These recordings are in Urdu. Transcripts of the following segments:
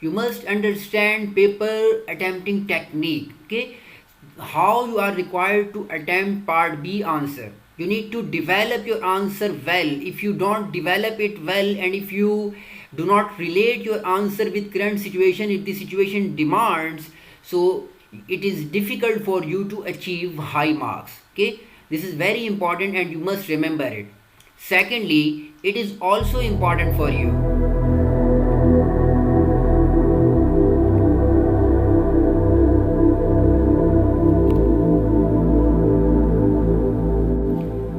You must understand paper attempting technique. Okay, how you are required to attempt part B answer. You need to develop your answer well. If you don't develop it well, and if you do not relate your answer with current situation, if the situation demands, so it is difficult for you to achieve high marks. Okay, this is very important and you must remember it. Secondly, it is also important for you.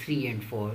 3 and 4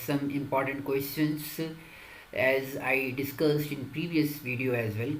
some important questions as I discussed in previous video as well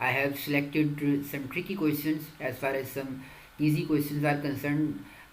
I have selected some tricky questions as far as some easy questions are concerned.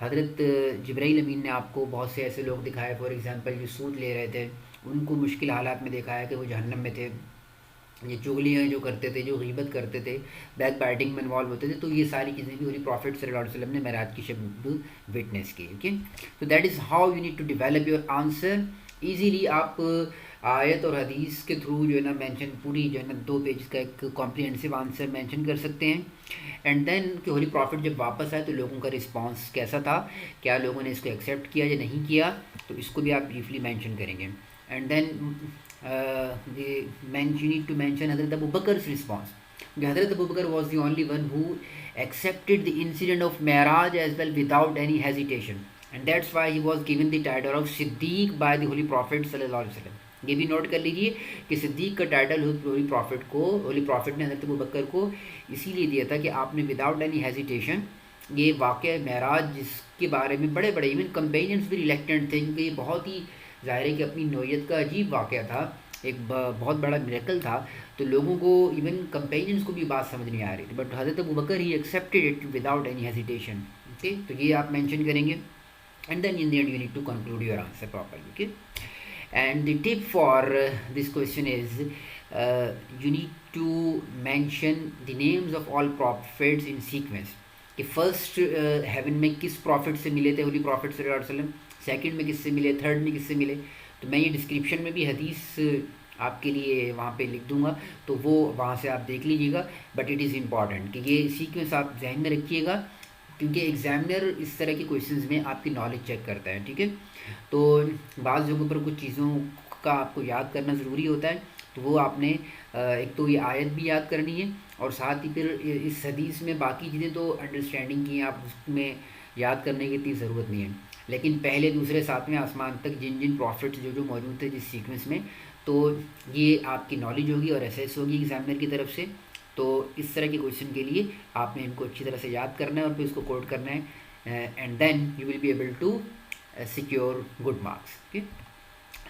حضرت جبرائیل امین نے آپ کو بہت سے ایسے لوگ دکھائے، فار ایگزامپل جو سود لے رہے تھے ان کو مشکل حالات میں دکھایا کہ وہ جہنم میں تھے، یہ چغلیاں جو کرتے تھے، جو غیبت کرتے تھے، بیک بائٹنگ میں انوالو ہوتے تھے، تو یہ ساری چیزیں بھی ہولی پروفٹ صلی اللہ علیہ وسلم نے معراج کی شب وٹنس کی. اوکے، تو that is how you need to develop your answer easily. آپ آیت اور حدیث کے تھرو جو ہے نا مینشن پوری جو ہے نا 2 پیجز کا ایک کمپریہنسو آنسر مینشن کر سکتے ہیں. اینڈ دین کہ ہولی پروفٹ جب واپس آئے تو لوگوں کا رسپانس کیسا تھا، کیا لوگوں نے اس کو ایکسیپٹ کیا یا نہیں کیا، تو اس کو بھی آپ بریفلی مینشن کریں گے. And then you need to mention حضرت ابو بکر's response. حضرت Abu Bakr was the only one who accepted the incident of Mi'raj as well without any hesitation, and that's why he was given the title of Siddiq by the Holy Prophet صلی اللہ علیہ وسلم. یہ بھی نوٹ کر لیجئے کہ صدیق کا ٹائٹل ہولی پروفٹ نے حضرت ابو بکر کو اسی لیے دیا تھا کہ آپ نے وداؤٹ اینی ہیزیٹیشن یہ واقعہ معراج جس کے بارے میں بڑے ایون کمپینینس بھی ریلیکٹنٹ تھے، کیونکہ یہ بہت ہی ظاہر ہے کہ اپنی نوعیت کا عجیب واقعہ تھا، ایک بہت بڑا میریکل تھا، تو لوگوں کو ایون کمپینینس کو بھی بات سمجھ نہیں آ رہی تھی، بٹ حضرت ابو بکر ہی accepted it without any hesitation. Okay, تو یہ آپ مینشن کریں گے. And then in the end you need to conclude your answer properly. Okay, and the tip for this question is you need to mention the names of all prophets in sequence, کہ فرسٹ ہیون میں کس پروفٹ سے ملے تھے ہولی پروفٹ صلی اللہ علیہ وسلم، سیکنڈ میں کس سے ملے، تھرڈ میں کس سے ملے. تو میں یہ ڈسکرپشن میں بھی حدیث آپ کے لیے وہاں پہ لکھ دوں گا، تو وہ وہاں سے آپ دیکھ لیجیے گا. بٹ اٹ از امپورٹنٹ کہ یہ سیکوینس آپ ذہن میں رکھیے گا، کیونکہ ایگزامنر اس طرح کی کویشچنز میں آپ کی نالج چیک کرتا ہے. ٹھیک ہے، تو بعض جگہوں پر کچھ چیزوں کا آپ کو یاد کرنا ضروری ہوتا ہے، تو وہ آپ نے ایک تو یہ آیت بھی یاد کرنی ہے، اور ساتھ ہی پھر اس حدیث میں باقی چیزیں تو انڈرسٹینڈنگ کی ہیں، آپ اس میں یاد کرنے کی اتنی ضرورت نہیں ہے. لیکن پہلے دوسرے ساتویں آسمان تک جن پروفٹس جو موجود تھے جس سیکوینس میں، تو یہ آپ کی نالج ہوگی اور ایسیس ہوگی ایگزامنر کی طرف سے. تو اس طرح کے کویشچن کے لیے آپ نے ان کو اچھی طرح سے یاد کرنا ہے اور پھر اس کو کوٹ کرنا ہے، and then you will be able to secure good marks. Okay,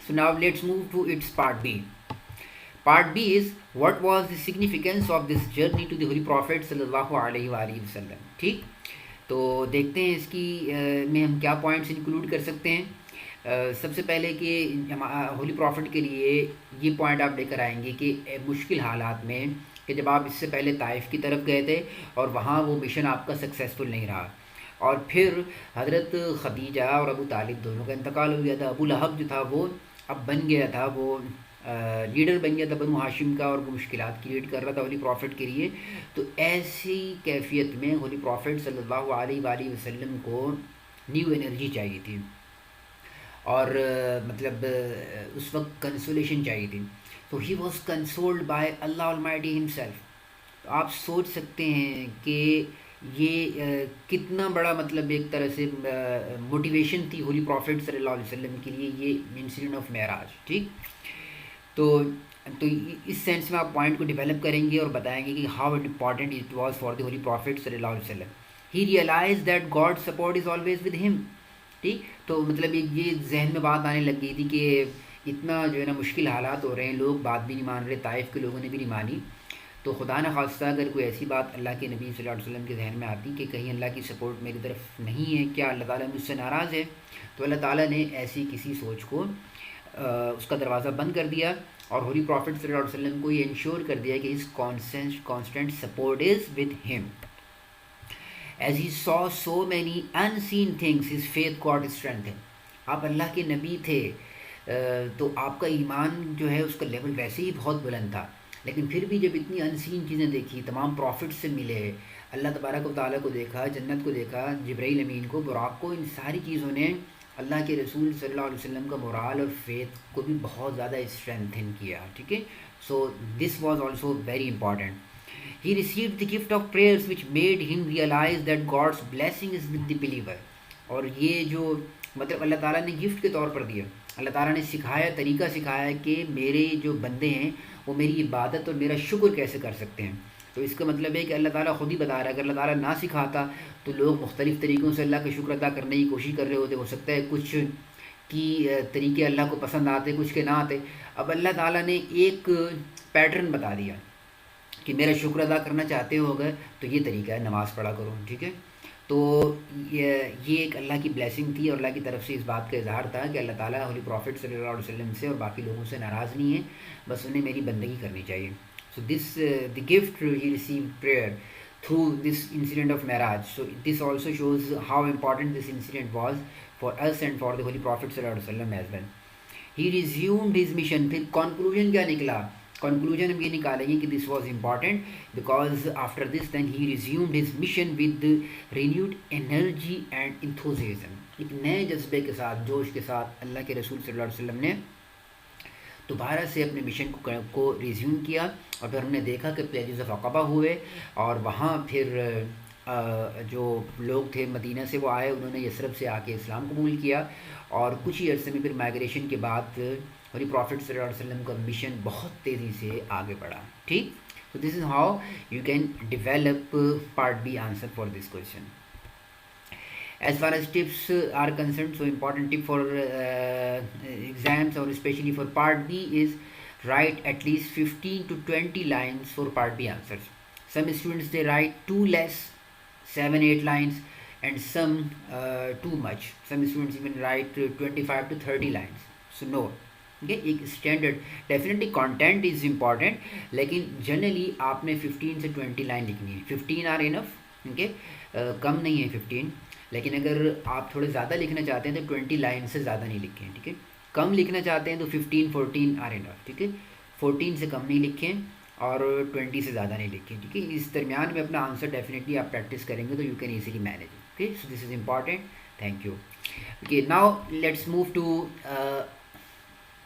so now let's move to its part B. Part B is what was the significance of this journey to the holy prophet صلی اللہ علیہ وآلہ وسلم. ٹھیک، تو دیکھتے ہیں اس کی میں ہم کیا پوائنٹس انکلوڈ کر سکتے ہیں. سب سے پہلے کہ ہولی پروفٹ کے لیے یہ پوائنٹ آپ لے کر آئیں گے کہ مشکل حالات میں، کہ جب آپ اس سے پہلے طائف کی طرف گئے تھے اور وہاں وہ مشن آپ کا سکسیزفل نہیں رہا، اور پھر حضرت خدیجہ اور ابو طالب دونوں کا انتقال ہو گیا تھا. ابو لہب جو تھا وہ اب بن گیا تھا، وہ لیڈر بن گیا تھا بنو ہاشم کا، اور وہ مشکلات کریٹ کر رہا تھا ہولی پروفٹ کے لیے. تو ایسی کیفیت میں ہولی پروفٹ صلی اللہ علیہ وآلہ وسلم کو نیو انرجی چاہیے تھی، اور مطلب اس وقت کنسولیشن چاہیے تھی. تو he was consoled by Allah almighty himself. تو آپ سوچ سکتے ہیں کہ یہ کتنا بڑا مطلب ایک طرح سے موٹیویشن تھی ہولی پروفٹ صلی اللہ علیہ وسلم کے لیے یہ انسیڈنٹ آف معراج. ٹھیک، تو اس سینس میں آپ پوائنٹ کو ڈیولپ کریں گے اور بتائیں گے کہ how important it was for the holy prophet صلی اللہ علیہ وسلم. He realise that God support is always with him. ٹھیک، تو مطلب یہ ذہن میں بات آنے لگ گئی تھی کہ اتنا جو ہے نا مشکل حالات ہو رہے ہیں، لوگ بات بھی نہیں مان رہے، طائف کے لوگوں نے بھی نہیں مانی. تو خدا نہ خواستہ اگر کوئی ایسی بات اللہ کے نبی صلی اللہ علیہ وسلم کے ذہن میں آتی کہ کہیں اللہ کی سپورٹ میری طرف نہیں ہے، کیا اللہ تعالیٰ مجھ سے ناراض ہے، تو اللہ تعالیٰ نے ایسی کسی سوچ کو اس کا دروازہ بند کر دیا، اور ہولی پروفٹ صلی اللہ علیہ وسلم کو یہ انشور کر دیا کہ his constant support is with him. As he saw so many unseen things, his faith got strengthened. آپ اللہ کے نبی تھے تو آپ کا ایمان جو ہے اس کا لیول ویسے ہی بہت بلند تھا، لیکن پھر بھی جب اتنی انسین چیزیں دیکھی، تمام پروفٹ سے ملے، اللہ تبارک و تعالیٰ کو دیکھا، جنت کو دیکھا، جبرائیل امین کو، براق کو، ان ساری چیزوں نے اللہ کے رسول صلی اللہ علیہ وسلم کا مورال اور فیتھ کو بھی بہت زیادہ اسٹرینتھن کیا. ٹھیک ہے، so this was also very important. He received the gift of prayers which made him realize that God's blessing is with the believer. اور یہ جو مطلب اللہ تعالیٰ نے گفٹ کے طور پر دیا، اللہ تعالیٰ نے سکھایا، طریقہ سکھایا کہ میرے جو بندے ہیں وہ میری عبادت اور میرا شکر کیسے کر سکتے ہیں. تو اس کا مطلب ہے کہ اللہ تعالیٰ خود ہی بتا رہا ہے، اگر اللہ تعالیٰ نہ سکھاتا تو لوگ مختلف طریقوں سے اللہ کا شکر ادا کرنے کی کوشش کر رہے ہوتے. ہو سکتا ہے کچھ کی طریقے اللہ کو پسند آتے، کچھ کے نہ آتے. اب اللہ تعالیٰ نے ایک پیٹرن بتا دیا کہ میرا شکر ادا کرنا چاہتے ہو اگر تو یہ طریقہ ہے، نماز پڑھا کرو. ٹھیک ہے، تو یہ ایک اللہ کی بلیسنگ تھی، اور اللہ کی طرف سے اس بات کا اظہار تھا کہ اللہ تعالیٰ ہولی پروفٹ صلی اللہ علیہ وسلم سے اور باقی لوگوں سے ناراض نہیں ہے، بس انہیں میری بندگی کرنی چاہیے. So this the gift he received prayer through this incident of Miraj. So this also shows how important this incident was for us and for the Holy Prophet sallallahu alaihi wasallam as well. He resumed his mission. پھر conclusion کیا نکلا؟ conclusion ہم یہ نکالیں گے کہ this was important because after this then he resumed his mission with renewed energy and enthusiasm. ایک نئے جذبے کے ساتھ، جوش کے ساتھ اللہ کے رسول صلی اللہ علیہ وسلم نے دوبارہ سے اپنے مشن کو ریزیوم کیا. اور پھر ہم نے دیکھا کہ پلیجز آف عقبہ ہوئے، اور وہاں پھر جو لوگ تھے مدینہ سے وہ آئے، انہوں نے یثرب سے آ کے اسلام قبول کیا، اور کچھ ہی عرصے میں پھر مائگریشن کے بعد ہولی پروفٹ صلی اللہ علیہ وسلم کا مشن بہت تیزی سے آگے بڑھا. ٹھیک، تو this is how you can develop part B answer for this question. As far as tips are concerned, so important tip for exams or especially for part B is write at least 15 to 20 lines for part B answers. Some students they write too less, 7-8 lines, and some too much. Some students even write 25 to 30 lines. So no, okay, ایک standard definitely content is important, لیکن جنرلی آپ نے 15 سے 20 لائن لکھنی ہے. 15 آر انف، اوکے، کم نہیں ہے 15. لیکن اگر آپ تھوڑے زیادہ لکھنا چاہتے ہیں تو 20 لائن سے زیادہ نہیں لکھیں. ٹھیک ہے، کم لکھنا چاہتے ہیں تو 15-14 آر انف. ٹھیک ہے، 14 سے کم نہیں لکھیں اور 20 سے زیادہ نہیں لکھیں. ٹھیک ہے، اس درمیان میں اپنا آنسر ڈیفینیٹلی آپ پریکٹس کریں گے تو you can easily manage. Okay, so this is important. Thank you. Okay, now let's move to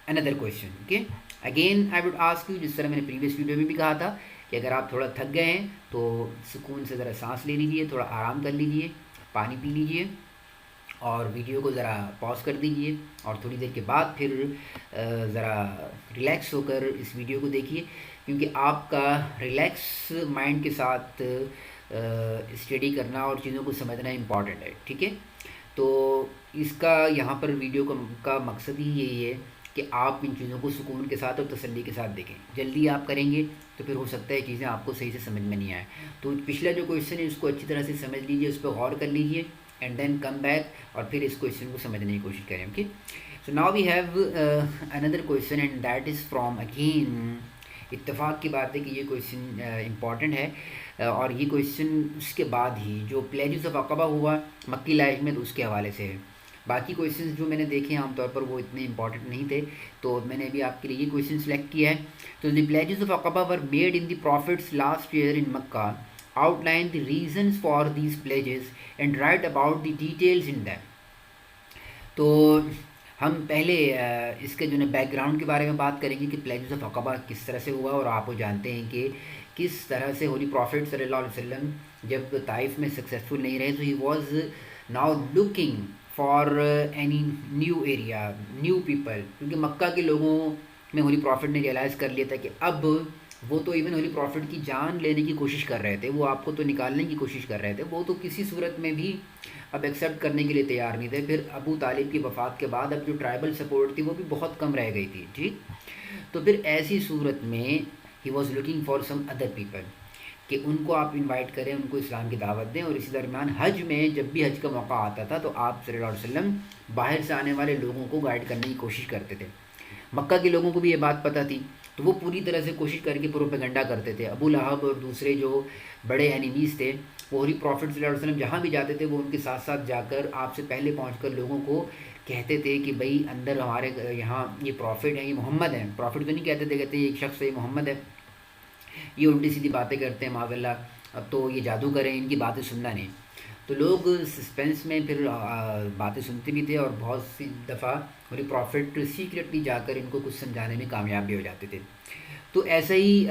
another question. Okay, again I would ask you, جس طرح میں نے پریویس ویڈیو میں بھی کہا تھا کہ اگر آپ تھوڑا تھک گئے ہیں تو سکون سے ذرا سانس لے لیجیے، تھوڑا آرام کر لیجیے، پانی پی لیجیے، اور ویڈیو کو ذرا پاز کر دیجیے، اور تھوڑی دیر کے بعد پھر ذرا ریلیکس ہو کر اس ویڈیو کو دیکھیے، کیونکہ آپ کا ریلیکس مائنڈ کے ساتھ اسٹڈی کرنا اور چیزوں کو سمجھنا امپورٹنٹ ہے. ٹھیک ہے، تو اس کا یہاں پر ویڈیو کا مقصد ہی یہی ہے کہ آپ ان چیزوں کو سکون کے ساتھ اور تسلی کے ساتھ دیکھیں. جلدی آپ کریں گے تو پھر ہو سکتا ہے چیزیں آپ کو صحیح سے سمجھ میں نہیں آئے. تو پچھلا جو کویشچن ہے اس کو اچھی طرح سے سمجھ لیجیے، اس پہ غور کر لیجیے، اینڈ دین کم بیک اور پھر اس کویشچن کو سمجھنے کی کوشش کریں. Okay, so now we have another question and that is from again. اتفاق کی بات ہے کہ یہ کویشچن امپورٹنٹ ہے، اور یہ کویشچن اس کے بعد ہی جو پلیجز آف عقبہ ہوا مکی لائف میں تو اس کے حوالے سے ہے. باقی کویشچنز جو میں نے دیکھے عام طور پر وہ اتنے امپورٹنٹ نہیں تھے، تو میں نے ابھی آپ کے لیے یہ کویشچن سلیکٹ کیا ہے. تو the pledges of Aqaba were made in the prophet's last year in Mecca. outline the reasons for these pledges and write about the details in them. تو ہم پہلے اس کے جو ہے بیک گراؤنڈ کے بارے میں بات کریں گے کہ پلیجز آف عقبہ کس طرح سے ہوا، اور آپ وہ جانتے ہیں کہ کس طرح سے ہولی پروفٹ صلی اللہ علیہ وسلم جب طائف میں سکسیزفل نہیں رہے تو he was now looking for any new area, new people, کیونکہ مکہ کے لوگوں میں ہولی پروفٹ نے ریئلائز کر لیا تھا کہ اب وہ تو ایون ہولی پروفٹ کی جان لینے کی کوشش کر رہے تھے، وہ آپ کو تو نکالنے کی کوشش کر رہے تھے، وہ تو کسی صورت میں بھی اب ایکسیپٹ کرنے کے لیے تیار نہیں تھے. پھر ابو طالب کی وفات کے بعد اب جو ٹرائبل سپورٹ تھی وہ بھی بہت کم رہ گئی تھی. ٹھیک، تو پھر ایسی صورت میں he was looking for some other people کہ ان کو آپ انوائٹ کریں، ان کو اسلام کی دعوت دیں. اور اسی درمیان حج میں جب بھی حج کا موقع آتا تھا تو آپ صلی اللہ علیہ وسلم باہر سے آنے والے لوگوں کو گائیڈ کرنے کی کوشش کرتے تھے. مکہ کے لوگوں کو بھی یہ بات پتہ تھی تو وہ پوری طرح سے کوشش کر کے پروپیگنڈا کرتے تھے. ابو لہب اور دوسرے جو بڑے اینیمیز تھے وہ ہولی پروفٹ صلی اللہ علیہ وسلم جہاں بھی جاتے تھے وہ ان کے ساتھ ساتھ جا کر آپ سے پہلے پہنچ کر لوگوں کو کہتے تھے کہ بھائی اندر ہمارے یہاں یہ پروفٹ ہیں، یہ محمد ہیں. پروفٹ تو نہیں کہتے تھے، کہتے ہیں یہ ایک شخص ہے، یہ محمد ہے، یہ الٹی سیدھی باتیں کرتے ہیں معاذ اللہ، اب تو یہ جادوگر ہیں، ان کی باتیں سننا نہیں. تو لوگ سسپینس میں پھر باتیں سنتے بھی تھے، اور بہت سی دفعہ ہولی پروفٹ سیکریٹلی جا کر ان کو کچھ سمجھانے میں کامیاب بھی ہو جاتے تھے. تو ایسا ہی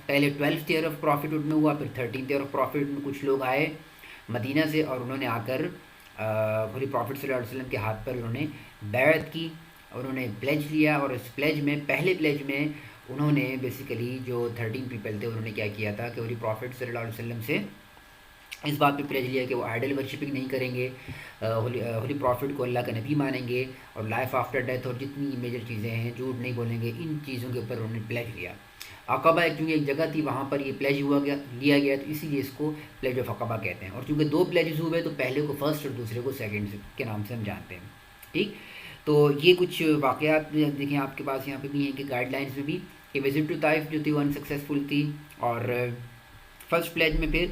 پہلے 12th ایئر آف پروفٹہڈ میں ہوا، پھر 13th ایئر آف پروفٹہڈ میں کچھ لوگ آئے مدینہ سے، اور انہوں نے آ کر ہولی پروفٹ صلی اللہ علیہ وسلم کے ہاتھ پر انہوں نے بیعت کی، انہوں نے پلیج لیا. اور اس پلیج میں پہلے پلیج میں انہوں نے بیسیکلی جو 13 پیپل تھے انہوں نے کیا کیا تھا کہ ہولی پروفٹ صلی اللہ علیہ وسلم سے اس بات پہ پلیج لیا کہ وہ آئیڈل ورشپنگ نہیں کریں گے، ہولی پروفٹ کو اللہ کا نبی مانیں گے، اور لائف آفٹر ڈیتھ اور جتنی میجر چیزیں ہیں، جھوٹ نہیں بولیں گے، ان چیزوں کے اوپر انہوں نے پلیج لیا. عقبہ ایک چونکہ ایک جگہ تھی وہاں پر یہ پلیج لیا گیا تو اسی لیے اس کو پلیج آف عقبہ کہتے ہیں. اور چونکہ 2 پلیجز ہوئے تو پہلے کو فرسٹ اور دوسرے کو سیکنڈ کے نام سے ہم جانتے ہیں. ٹھیک. تو یہ کچھ واقعات دیکھیں آپ کے پاس یہاں پہ بھی ہیں کہ گائیڈ لائنس میں بھی کہ وزٹ ٹو طائف جو تھی وہ انسکسیزفل تھی. اور فرسٹ پلیج میں پھر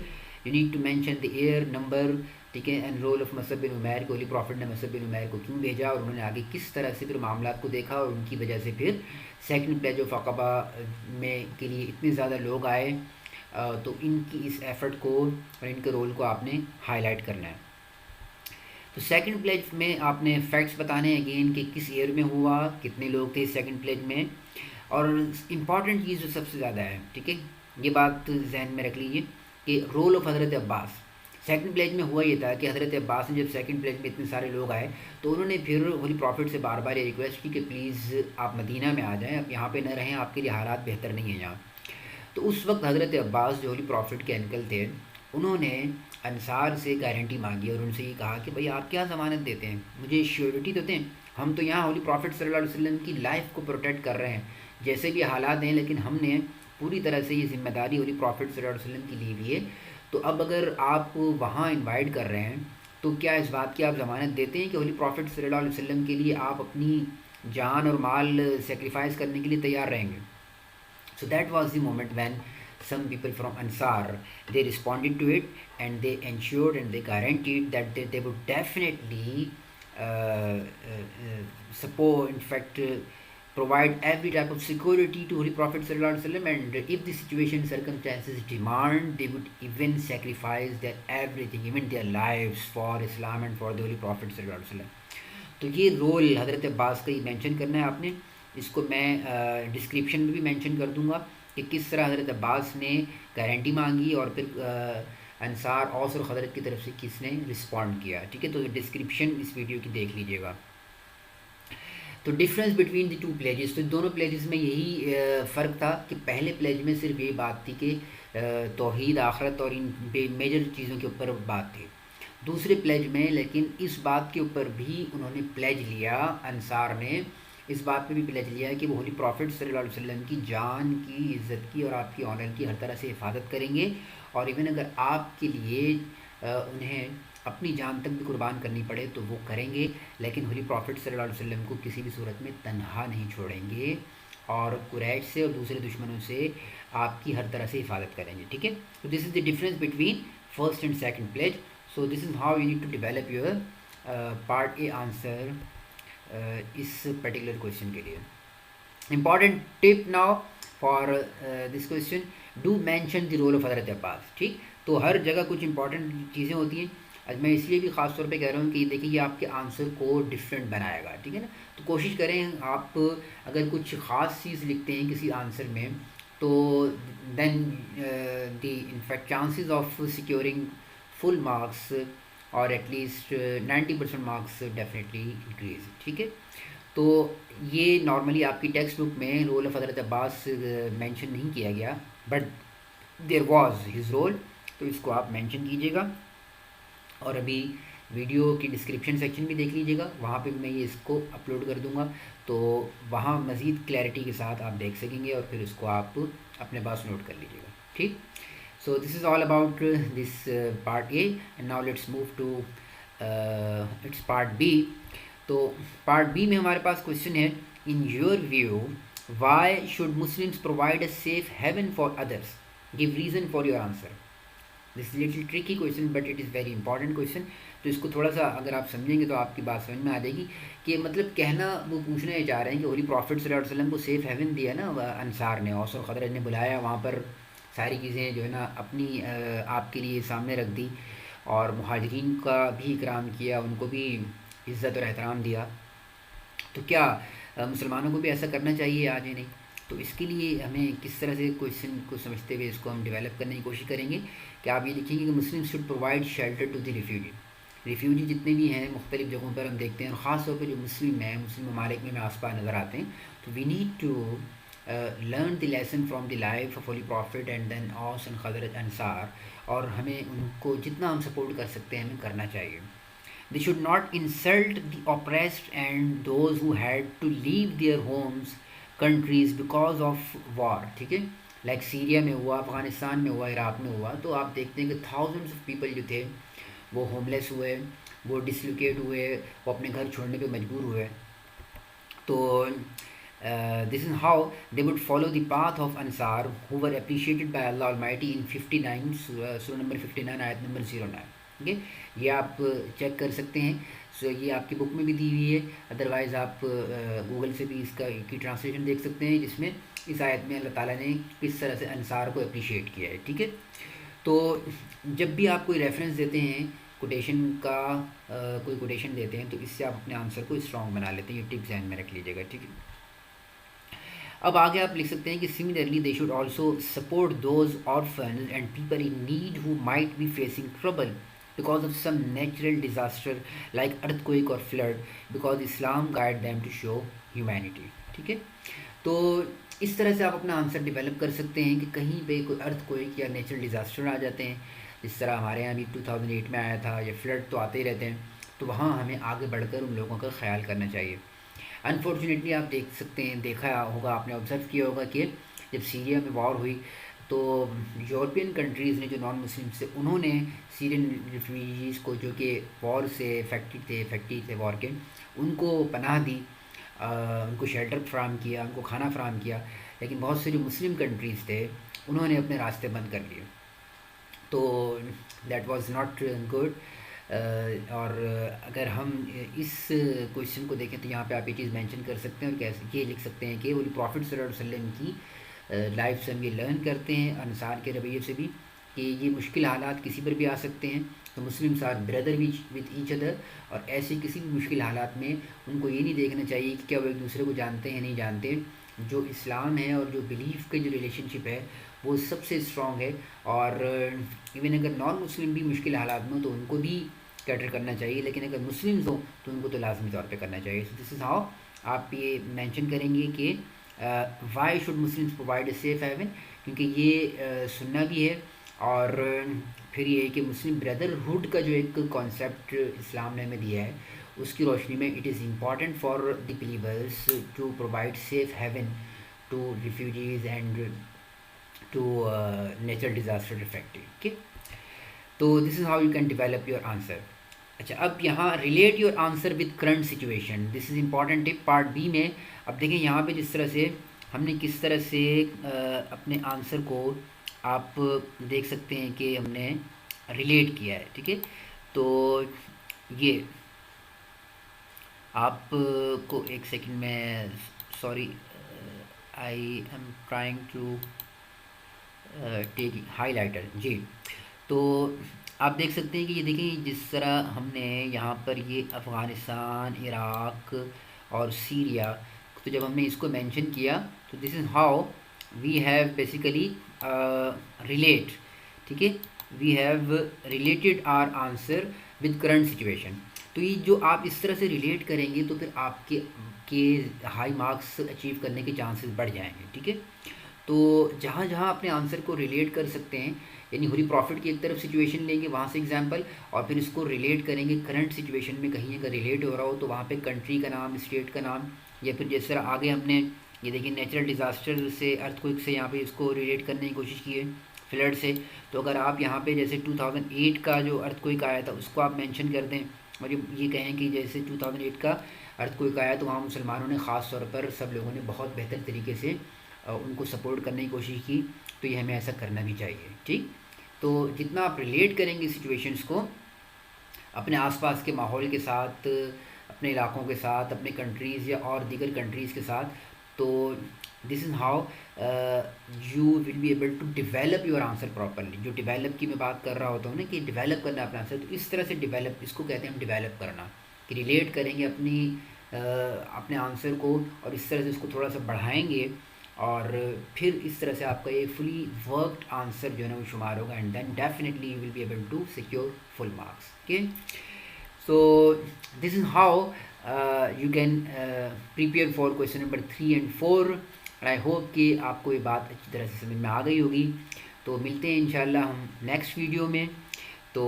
you need to mention the year number, ٹھیک ہے, اینڈ رول آف مصعب بن عمیر کو, ہولی پروفٹ نے مصعب بن عمیر کو کیوں بھیجا اور انہوں نے آگے کس طرح سے پھر معاملات کو دیکھا اور ان کی وجہ سے پھر سیکنڈ پلیج آف عقبہ میں کے لیے اتنے زیادہ لوگ آئے. تو ان کی اس ایفرٹ کو اور ان کے رول کو آپ نے ہائی لائٹ کرنا ہے. تو سیکنڈ پلیج میں آپ نے فیکٹس بتانے ہیں اگین کہ کس ایئر میں ہوا, کتنے لوگ تھے سیکنڈ پلیج میں, اور امپورٹنٹ چیز جو سب سے زیادہ ہے, ٹھیک ہے, یہ بات ذہن میں رکھ لیجیے کہ رول آف حضرت عباس. سیکنڈ پلیج میں ہوا یہ تھا کہ حضرت عباس نے جب سیکنڈ پلیج میں اتنے سارے لوگ آئے تو انہوں نے پھر ہولی پروفٹ سے بار بار یہ ریکویسٹ کی کہ پلیز آپ مدینہ میں آ جائیں, آپ یہاں پہ نہ رہیں, آپ کے لیے حالات بہتر نہیں ہیں یہاں. تو اس وقت حضرت عباس جو ہولی پروفٹ کے انکل تھے انہوں نے انصار سے گارنٹی مانگی اور ان سے یہ کہا کہ بھائی آپ کیا ضمانت دیتے ہیں, مجھے شیورٹی تو دیں, ہم تو یہاں ہولی پروفٹ صلی اللہ علیہ وسلم کی لائف کو پروٹیکٹ کر رہے ہیں جیسے بھی حالات ہیں, لیکن ہم نے پوری طرح سے یہ ذمہ داری ہولی پروفٹ صلی اللہ علیہ وسلم کی لی ہوئی ہے. تو اب اگر آپ وہاں انوائٹ کر رہے ہیں تو کیا اس بات کی آپ ضمانت دیتے ہیں کہ ہولی پروفٹ صلی اللہ علیہ وسلم کے لیے آپ اپنی جان اور مال سیکریفائز کرنے کے لیے تیار رہیں گے. So that was the moment when some people from Ansar, they responded to it and they ensured and they guaranteed that they would definitely support, in fact, provide every type of security to Holy Prophet sallallahu alaihi wasallam, and if the situation circumstances demand, they would even sacrifice their everything, even their lives for Islam and for the Holy Prophet sallallahu alaihi wasallam. تو یہ رول حضرت عباس کا ہی مینشن کرنا ہے آپ نے. اس کو میں ڈسکرپشن میں بھی مینشن کر دوں گا کہ کس طرح حضرت عباس نے گارنٹی مانگی اور پھر انصار اوس اور خزرج کی طرف سے کس نے رسپونڈ کیا, ٹھیک ہے. تو ڈسکرپشن اس ویڈیو کی دیکھ لیجیے گا. تو ڈفرینس بٹوین دی 2 پلیجز, تو دونوں پلیجز میں یہی فرق تھا کہ پہلے پلیج میں صرف یہ بات تھی کہ توحید, آخرت اور ان میجر چیزوں کے اوپر بات تھی. دوسرے پلیج میں لیکن اس بات کے اوپر بھی انہوں نے پلیج لیا, انصار نے اس بات پہ بھی پلیج لیا ہے کہ وہ ہولی پروفٹ صلی اللہ علیہ وسلم کی جان کی, عزت کی اور آپ کی آنر کی ہر طرح سے حفاظت کریں گے, اور ایون اگر آپ کے لیے انہیں اپنی جان تک بھی قربان کرنی پڑے تو وہ کریں گے, لیکن ہولی پروفٹ صلی اللہ علیہ وسلم کو کسی بھی صورت میں تنہا نہیں چھوڑیں گے اور قریش سے اور دوسرے دشمنوں سے آپ کی ہر طرح سے حفاظت کریں گے, ٹھیک ہے. تو this is the difference between first and second pledge. So this is how you need to develop your part A answer اس particular question کے لیے. Important tip now for this question, do mention the role of حضرت عباس. ٹھیک, تو ہر جگہ کچھ امپورٹنٹ چیزیں ہوتی ہیں. میں اس لیے بھی خاص طور پہ کہہ رہا ہوں کہ یہ دیکھیں یہ آپ کے آنسر کو ڈفرینٹ بنائے گا, ٹھیک ہے نا. تو کوشش کریں آپ اگر کچھ خاص چیز لکھتے ہیں کسی آنسر میں تو then the in fact chances of securing full marks اور at least 90% marks definitely increase, ٹھیک ہے. تو یہ نارملی آپ کی ٹیکسٹ بک میں رول آف حضرت عباس مینشن نہیں کیا گیا, but there was his role, تو اس کو آپ مینشن کیجیے گا. اور ابھی ویڈیو کی ڈسکرپشن سیکشن بھی دیکھ لیجیے گا, وہاں پہ بھی میں یہ اس کو اپلوڈ کر دوں گا, تو وہاں مزید کلیئرٹی کے ساتھ آپ دیکھ سکیں گے اور پھر اس کو آپ اپنے پاس نوٹ کر لیجیے گا, ٹھیک. So this is all about this part A, and now let's move to its part B. تو part B میں ہمارے پاس question ہے, in your view why should Muslims provide a safe haven for others? Give reason for your answer. This is a little tricky question but it is very important question. تو اس کو تھوڑا سا اگر آپ سمجھیں گے تو آپ کی بات سمجھ میں آ جائے گی کہ مطلب کہنا وہ پوچھنا یہ چاہ رہے ہیں کہ ہولی پروفٹ صلی اللہ علیہ وسلم کو سیف ہیون دیا نا انصار نے, اوس اور خزرج نے بلایا, وہاں پر ساری چیزیں جو ہے نا اپنی آپ کے لیے سامنے رکھ دی, اور مہاجرین کا بھی اکرام کیا, ان کو بھی عزت اور احترام دیا, تو کیا مسلمانوں کو بھی ایسا کرنا چاہیے آج ہی نہیں. تو اس کے لیے ہمیں کس طرح سے کویشچن کو سمجھتے ہوئے اس کو ہم ڈیولپ کرنے کی کوشش کریں گے کہ آپ یہ لکھیں گے کہ Muslim should provide shelter to the refugee. Refugee جتنے بھی ہیں مختلف جگہوں پر ہم دیکھتے ہیں, اور خاص طور پہ جو مسلم ہیں, مسلم ممالک میں آس پاس نظر آتے ہیں, تو we need to learn the lesson from the life of Holy Prophet and then Aus and Khazraj Ansar, اور ہمیں ان کو جتنا ہم سپورٹ کر سکتے ہیں ہمیں کرنا چاہیے. They should not insult the oppressed and those who had to leave their homes, countries because of war, ٹھیک ہے. لائک سیریا میں ہوا، افغانستان میں ہوا، عراق میں ہوا، تو آپ دیکھتے ہیں کہ تھاؤزنڈس آف پیپل جو تھے وہ ہوم لیس ہوئے، وہ ڈسلوکیٹ ہوئے، وہ اپنے گھر چھوڑنے پہ مجبور ہوئے. تو this is how they would follow the path of Ansar who were appreciated by Allah Almighty in 59 surah number 59 آیت نمبر 09. ٹھیک ہے، یہ آپ چیک کر سکتے ہیں. یہ آپ کی بک میں بھی دی ہوئی ہے، ادروائز آپ گوگل سے بھی اس کی ٹرانسلیشن دیکھ سکتے ہیں، جس میں اس آیت میں اللہ تعالیٰ نے کس طرح سے انصار کو اپریشیٹ کیا ہے. ٹھیک ہے، تو جب بھی آپ کوئی ریفرنس دیتے ہیں، کوٹیشن کا کوئی کوٹیشن دیتے ہیں، تو اس سے آپ اپنے آنسر کو اسٹرانگ بنا لیتے ہیں. یہ ٹپ ذہن میں رکھ لیجیے گا. ٹھیک ہے، اب آگے آپ لکھ سکتے ہیں کہ similarly they should also support those orphans and people in need who might be facing trouble because of some natural disaster like earthquake or flood, because Islam guide them to show humanity. ٹھیک ہے، تو اس طرح سے آپ اپنا آنسر ڈیولپ کر سکتے ہیں کہ کہیں پہ کوئی ارتھ کوئک یا نیچرل ڈیزاسٹر آ جاتے ہیں، جس طرح ہمارے یہاں بھی 2008 میں آیا تھا، یا فلڈ تو آتے ہی رہتے ہیں، تو وہاں ہمیں آگے بڑھ کر ان لوگوں کا خیال کرنا چاہیے. انفارچونیٹلی آپ دیکھ سکتے ہیں، دیکھا ہوگا، آپ نے آبزرو کیا ہوگا کہ جب سیریا میں وار ہوئی تو یورپین کنٹریز نے جو نان مسلم سے، انہوں نے سیرین ریفیوجیز کو جو کہ وار سے افیکٹڈ تھے وار کے، ان کو پناہ دی، ان کو شیلٹر فراہم کیا، ان کو کھانا فراہم کیا. لیکن بہت سے جو مسلم کنٹریز تھے انہوں نے اپنے راستے بند کر لیے. تو دیٹ واز ناٹ گڈ. اور اگر ہم اس کوشچن کو دیکھیں تو یہاں پہ آپ یہ چیز مینشن کر سکتے ہیں، اور کیسے یہ لکھ سکتے ہیں کہ وہ پروفٹ صلی اللہ علیہ وسلم کی لائف سے ہم یہ لرن کرتے ہیں، انصار کے رویے سے بھی، کہ یہ مشکل حالات کسی پر بھی آ سکتے ہیں. تو Muslim are brother with each other, اور ایسے کسی بھی مشکل حالات میں ان کو یہ نہیں دیکھنا چاہیے کہ کیا وہ ایک دوسرے کو جانتے ہیں نہیں جانتے. جو اسلام ہے اور جو بلیف کے جو ریلیشن شپ ہے وہ سب سے اسٹرانگ ہے. اور ایون اگر نان مسلم بھی مشکل حالات میں ہوں تو ان کو بھی کیٹر کرنا چاہیے، لیکن اگر مسلمز ہوں تو ان کو تو لازمی طور پہ کرنا چاہیے. سو دس از ہاؤ آپ یہ مینشن کریں گے کہ why should Muslims provide a safe haven, کیونکہ یہ سننا بھی ہے. اور پھر یہ کہ مسلم بردرہڈ کا جو ایک کانسیپٹ اسلام نے ہمیں دیا ہے، اس کی روشنی میں it is important for the believers to provide safe haven to refugees and to natural disaster affected. Okay, تو this is how you can develop your answer. اچھا، اب یہاں relate your answer with current situation, this is important tip part B میں. اب دیکھیں یہاں پہ جس طرح سے ہم نے کس طرح سے اپنے آنسر کو آپ دیکھ سکتے ہیں کہ ہم نے ریلیٹ کیا ہے. ٹھیک ہے، تو یہ آپ کو ایک سیکنڈ میں، sorry I am trying to take highlighter. جی، تو آپ دیکھ سکتے ہیں کہ یہ دیکھیں جس طرح ہم نے یہاں پر یہ افغانستان، عراق اور سیریا، تو جب ہم نے اس کو مینشن کیا تو this is how we have basically relate. ٹھیک ہے، we have related our answer with current situation. تو یہ جو آپ اس طرح سے ریلیٹ کریں گے تو پھر آپ کے ہائی مارکس اچیو کرنے کے چانسز بڑھ جائیں گے. ٹھیک ہے، تو جہاں جہاں اپنے آنسر کو ریلیٹ کر سکتے ہیں، یعنی ہوری پروفٹ کی ایک طرف سچویشن لیں گے، وہاں سے ایگزامپل، اور پھر اس کو ریلیٹ کریں گے کرنٹ سچویشن میں. کہیں اگر ریلیٹ ہو رہا ہو تو وہاں پہ کنٹری کا نام، اسٹیٹ کا نام، یا پھر جس طرح آگے ہم نے یہ دیکھیں نیچرل ڈیزاسٹر سے، ارتھ کوئک سے، یہاں پہ اس کو ریلیٹ کرنے کی کوشش کی ہے فلڈ سے. تو اگر آپ یہاں پہ جیسے 2008 کا جو ارتھ کوئک آیا تھا اس کو آپ مینشن کر دیں، اور یہ کہیں کہ جیسے 2008 کا ارتھ کوئک آیا تو وہاں مسلمانوں نے خاص طور پر سب لوگوں نے بہت بہتر طریقے سے ان کو سپورٹ کرنے کی کوشش کی. تو یہ ہمیں ایسا کرنا بھی چاہیے. ٹھیک، تو جتنا آپ ریلیٹ کریں گے سچویشنس کو اپنے آس پاس کے ماحول کے ساتھ، اپنے علاقوں کے ساتھ، اپنے کنٹریز یا اور دیگر کنٹریز کے ساتھ، تو this is how you will be able to develop your answer properly. جو ڈیولپ کی میں بات کر رہا ہوتا ہوں نا، کہ ڈیولپ کرنا اپنا آنسر، تو اس طرح سے ڈیولپ، اس کو کہتے ہیں ہم ڈیولپ کرنا، کہ ریلیٹ کریں گے اپنے آنسر کو، اور اس طرح سے اس کو تھوڑا سا بڑھائیں گے، اور پھر اس طرح سے آپ کا یہ فلی ورکڈ آنسر جو ہے نا وہ شمار ہوگا، and then definitely you will be able to secure full marks. Okay, so this is how you can prepare for question number 3 and 4. I hope کہ آپ کو یہ بات اچھی طرح سے سمجھ میں آ گئی ہوگی. تو ملتے ہیں انشاءاللہ ہم نیکسٹ ویڈیو میں. تو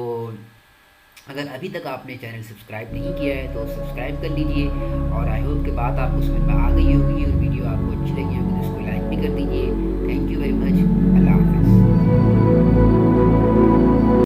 اگر ابھی تک آپ نے چینل سبسکرائب نہیں کیا ہے تو سبسکرائب کر لیجئے، اور آئی ہوپ کہ بات آپ کو سمجھ میں آ گئی ہوگی اور ویڈیو آپ کو اچھی لگی ہوگی تو اس کو لائک بھی کر دیجئے۔ تھینک یو ویری مچ، اللہ حافظ۔